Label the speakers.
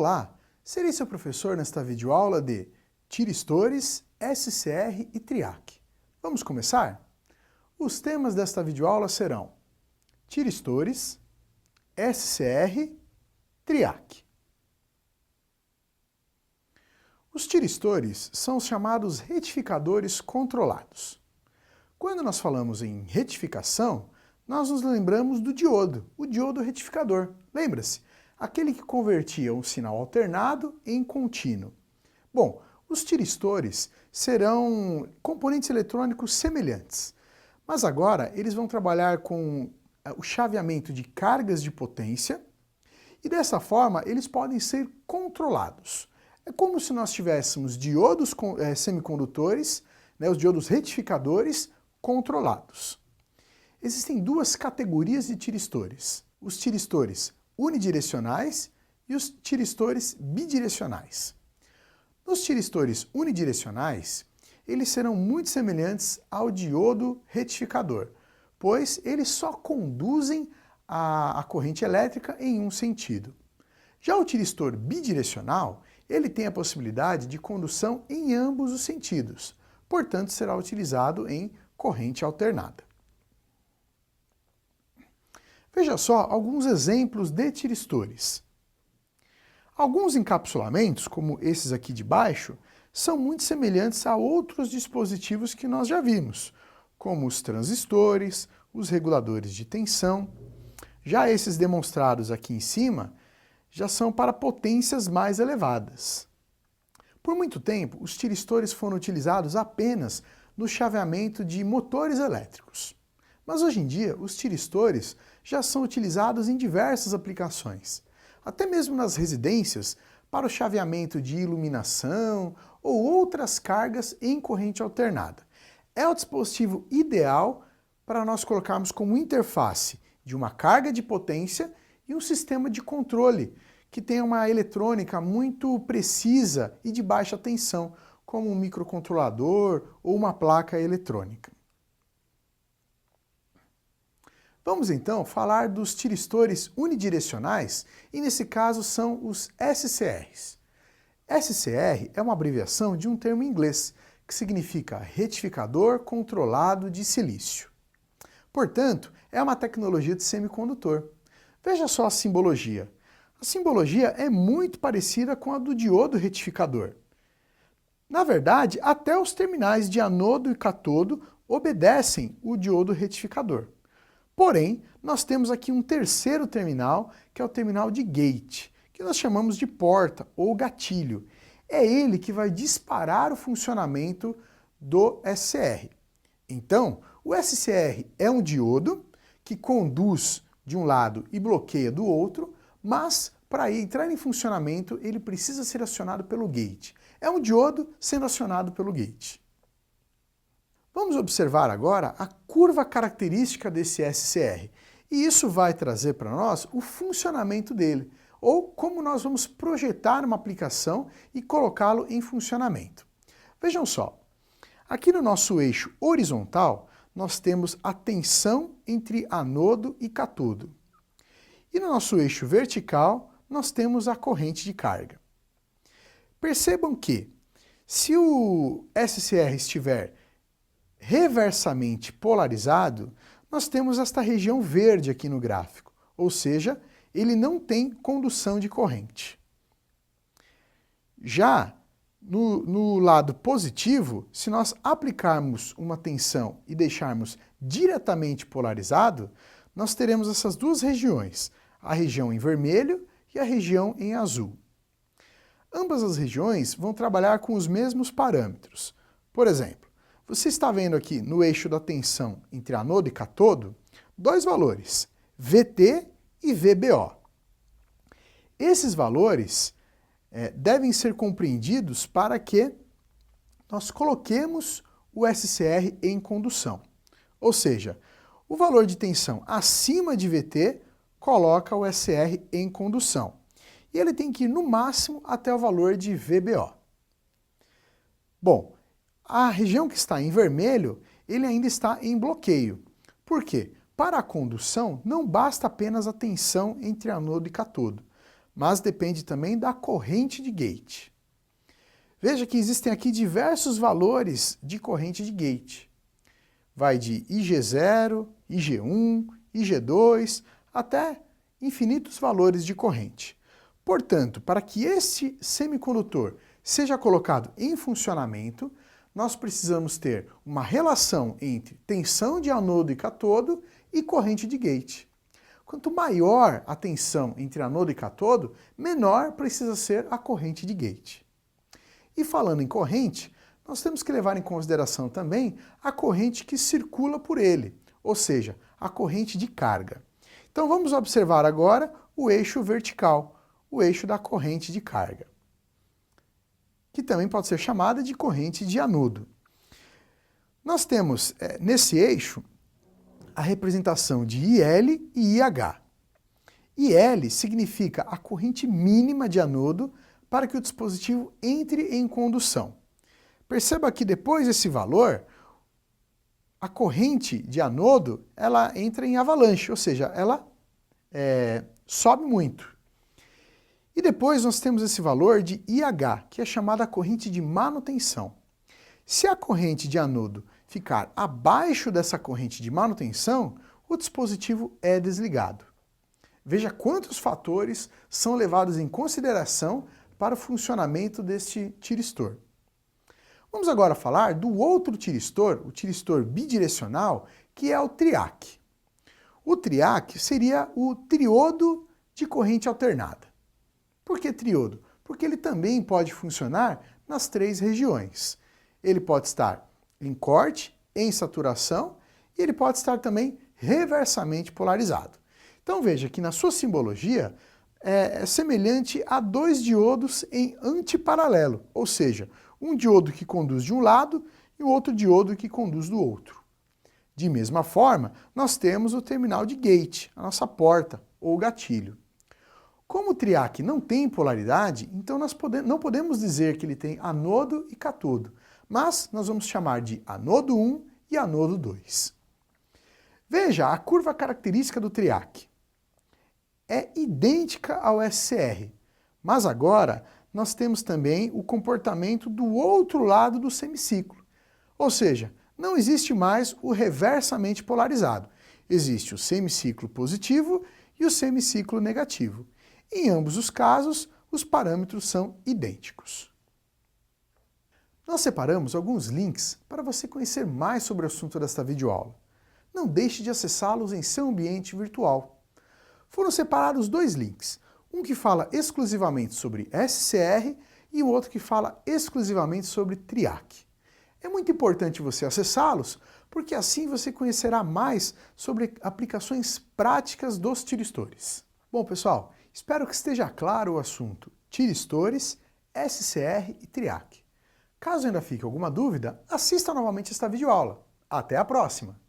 Speaker 1: Olá, serei seu professor nesta videoaula de tiristores, SCR e TRIAC. Vamos começar? Os temas desta videoaula serão tiristores, SCR, TRIAC. Os tiristores são os chamados retificadores controlados. Quando nós falamos em retificação, nós nos lembramos do diodo, o diodo retificador. Lembra-se? Aquele que convertia um sinal alternado em contínuo. Bom, os tiristores serão componentes eletrônicos semelhantes, mas agora eles vão trabalhar com o chaveamento de cargas de potência e dessa forma eles podem ser controlados. É como se nós tivéssemos diodos semicondutores, os diodos retificadores controlados. Existem duas categorias de tiristores: os tiristores unidirecionais e os tiristores bidirecionais. Nos tiristores unidirecionais, eles serão muito semelhantes ao diodo retificador, pois eles só conduzem a corrente elétrica em um sentido. Já o tiristor bidirecional, ele tem a possibilidade de condução em ambos os sentidos, portanto será utilizado em corrente alternada. Veja só alguns exemplos de tiristores. Alguns encapsulamentos, como esses aqui de baixo, são muito semelhantes a outros dispositivos que nós já vimos, como os transistores, os reguladores de tensão. Já esses demonstrados aqui em cima já são para potências mais elevadas. Por muito tempo, os tiristores foram utilizados apenas no chaveamento de motores elétricos. Mas hoje em dia, os tiristores já são utilizados em diversas aplicações, até mesmo nas residências, para o chaveamento de iluminação ou outras cargas em corrente alternada. É o dispositivo ideal para nós colocarmos como interface de uma carga de potência e um sistema de controle que tem uma eletrônica muito precisa e de baixa tensão, como um microcontrolador ou uma placa eletrônica. Vamos então falar dos tiristores unidirecionais, e nesse caso são os SCRs. SCR é uma abreviação de um termo em inglês, que significa retificador controlado de silício. Portanto, é uma tecnologia de semicondutor. Veja só a simbologia. A simbologia é muito parecida com a do diodo retificador. Na verdade, até os terminais de anodo e catodo obedecem o diodo retificador. Porém, nós temos aqui um terceiro terminal, que é o terminal de gate, que nós chamamos de porta ou gatilho. É ele que vai disparar o funcionamento do SCR. Então, o SCR é um diodo que conduz de um lado e bloqueia do outro, mas para entrar em funcionamento ele precisa ser acionado pelo gate. É um diodo sendo acionado pelo gate. Vamos observar agora a curva característica desse SCR, e isso vai trazer para nós o funcionamento dele, ou como nós vamos projetar uma aplicação e colocá-lo em funcionamento. Vejam só, aqui no nosso eixo horizontal nós temos a tensão entre anodo e catodo, e no nosso eixo vertical nós temos a corrente de carga. Percebam que, se o SCR estiver reversamente polarizado, nós temos esta região verde aqui no gráfico, ou seja, ele não tem condução de corrente. Já no lado positivo, se nós aplicarmos uma tensão e deixarmos diretamente polarizado, nós teremos essas duas regiões, a região em vermelho e a região em azul. Ambas as regiões vão trabalhar com os mesmos parâmetros. Por exemplo, você está vendo aqui no eixo da tensão entre anodo e catodo dois valores, VT e VBO. Esses valores devem ser compreendidos para que nós coloquemos o SCR em condução. Ou seja, o valor de tensão acima de VT coloca o SCR em condução. E ele tem que ir no máximo até o valor de VBO. Bom, a região que está em vermelho, ele ainda está em bloqueio. Por quê? Para a condução, não basta apenas a tensão entre anodo e catodo, mas depende também da corrente de gate. Veja que existem aqui diversos valores de corrente de gate. Vai de IG0, IG1, IG2, até infinitos valores de corrente. Portanto, para que esse semicondutor seja colocado em funcionamento, nós precisamos ter uma relação entre tensão de anodo e catodo e corrente de gate. Quanto maior a tensão entre anodo e catodo, menor precisa ser a corrente de gate. E falando em corrente, nós temos que levar em consideração também a corrente que circula por ele, ou seja, a corrente de carga. Então vamos observar agora o eixo vertical, o eixo da corrente de carga, que também pode ser chamada de corrente de anodo. Nós temos nesse eixo a representação de IL e IH. IL significa a corrente mínima de anodo para que o dispositivo entre em condução. Perceba que depois desse valor, a corrente de anodo ela entra em avalanche, ou seja, ela sobe muito. E depois nós temos esse valor de IH, que é chamada corrente de manutenção. Se a corrente de anodo ficar abaixo dessa corrente de manutenção, o dispositivo é desligado. Veja quantos fatores são levados em consideração para o funcionamento deste tiristor. Vamos agora falar do outro tiristor, o tiristor bidirecional, que é o triac. O triac seria o triodo de corrente alternada. Por que triodo? Porque ele também pode funcionar nas três regiões. Ele pode estar em corte, em saturação, e ele pode estar também reversamente polarizado. Então veja que na sua simbologia é semelhante a dois diodos em antiparalelo, ou seja, um diodo que conduz de um lado e o outro diodo que conduz do outro. De mesma forma, nós temos o terminal de gate, a nossa porta ou gatilho. Como o triac não tem polaridade, então nós não podemos dizer que ele tem anodo e catodo, mas nós vamos chamar de anodo 1 e anodo 2. Veja a curva característica do triac. É idêntica ao SCR, mas agora nós temos também o comportamento do outro lado do semiciclo. Ou seja, não existe mais o reversamente polarizado. Existe o semiciclo positivo e o semiciclo negativo. Em ambos os casos, os parâmetros são idênticos. Nós separamos alguns links para você conhecer mais sobre o assunto desta videoaula. Não deixe de acessá-los em seu ambiente virtual. Foram separados dois links, um que fala exclusivamente sobre SCR e o outro que fala exclusivamente sobre triac. É muito importante você acessá-los, porque assim você conhecerá mais sobre aplicações práticas dos tiristores. Bom, pessoal, espero que esteja claro o assunto tiristores, SCR e triac. Caso ainda fique alguma dúvida, assista novamente esta videoaula. Até a próxima!